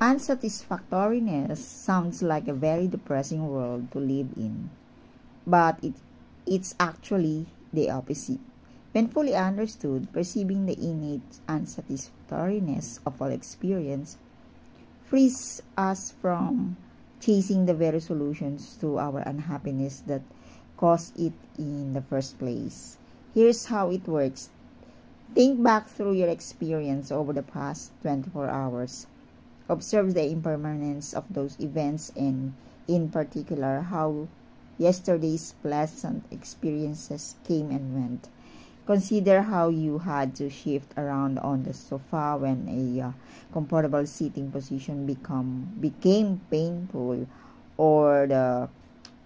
Unsatisfactoriness sounds like a very depressing world to live in, but it's actually the opposite. When fully understood, perceiving the innate unsatisfactoriness of all experience frees us from chasing the very solutions to our unhappiness that caused it in the first place. Here's how it works. Think back through your experience over the past 24 hours. Observe the impermanence of those events and, in particular, how yesterday's pleasant experiences came and went. Consider how you had to shift around on the sofa when a comfortable sitting position became painful, or the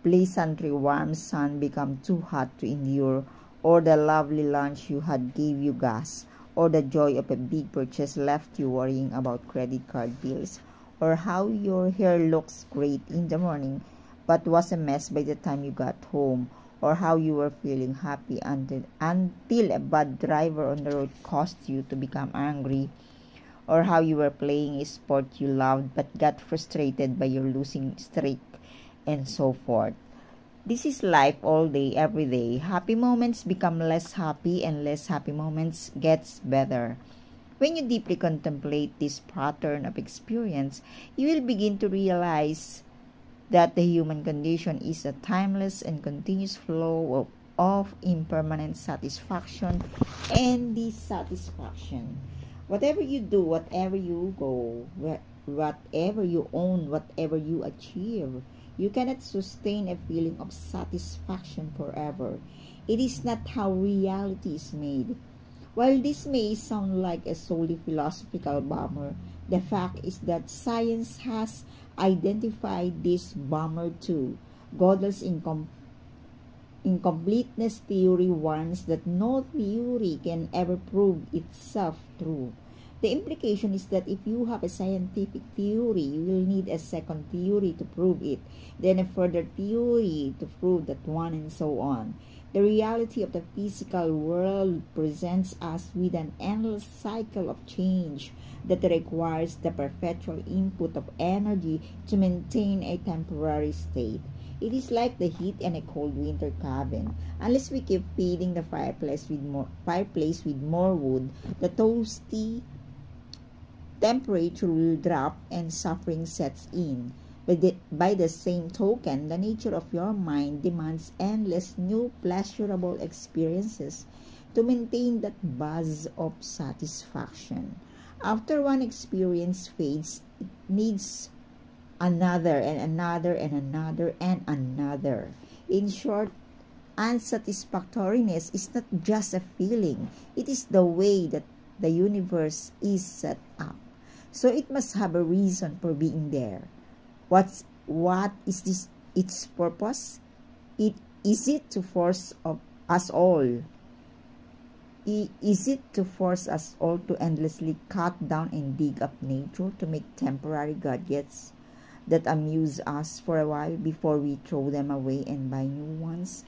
pleasantly warm sun became too hot to endure, or the lovely lunch you had gave you gas, or the joy of a big purchase left you worrying about credit card bills, or how your hair looks great in the morning but was a mess by the time you got home, or how you were feeling happy until a bad driver on the road caused you to become angry, or how you were playing a sport you loved but got frustrated by your losing streak, and so forth. This is life all day, every day. Happy moments become less happy and less happy moments gets better. When you deeply contemplate this pattern of experience, you will begin to realize that the human condition is a timeless and continuous flow of impermanent satisfaction and dissatisfaction. Whatever you do, whatever you go, whatever you own, whatever you achieve, you cannot sustain a feeling of satisfaction forever. It is not how reality is made. While this may sound like a solely philosophical bummer, the fact is that science has identified this bummer too. Gödel's incompleteness theory warns that no theory can ever prove itself true. The implication is that if you have a scientific theory, you will need a second theory to prove it, then a further theory to prove that one, and so on. The reality of the physical world presents us with an endless cycle of change that requires the perpetual input of energy to maintain a temporary state. It is like the heat in a cold winter cabin. Unless we keep feeding the fireplace with more wood, the toasty temperature will drop and suffering sets in. By the same token, the nature of your mind demands endless new pleasurable experiences to maintain that buzz of satisfaction. After one experience fades, it needs another and another and another and another. In short, unsatisfactoriness is not just a feeling. It is the way that the universe is set up. So it must have a reason for being there. What is this? Its purpose? Is it to force us all? Is it to force us all to endlessly cut down and dig up nature to make temporary gadgets that amuse us for a while before we throw them away and buy new ones?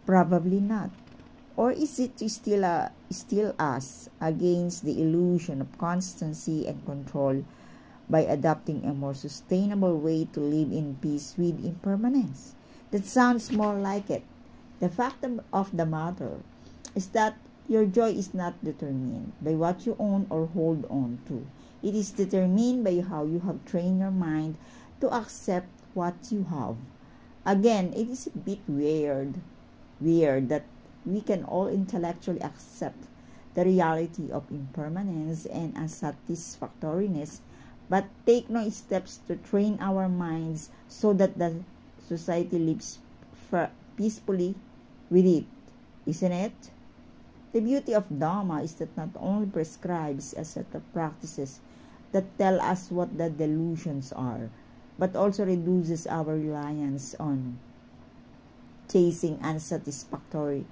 Probably not. Or is it to steal us against the illusion of constancy and control by adopting a more sustainable way to live in peace with impermanence? That sounds more like it. The fact of the matter is that your joy is not determined by what you own or hold on to. It is determined by how you have trained your mind to accept what you have. Again, it is a bit weird that we can all intellectually accept the reality of impermanence and unsatisfactoriness, but take no steps to train our minds so that the society lives peacefully with it, isn't it? The beauty of Dharma is that not only prescribes a set of practices that tell us what the delusions are, but also reduces our reliance on chasing unsatisfactory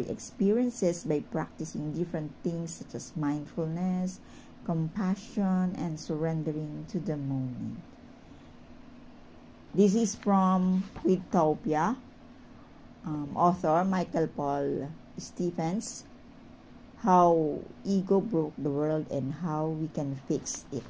experiences by practicing different things such as mindfulness, compassion, and surrendering to the moment. This is from Quidtopia, author Michael Paul Stephens. how ego broke the world and how we can fix it.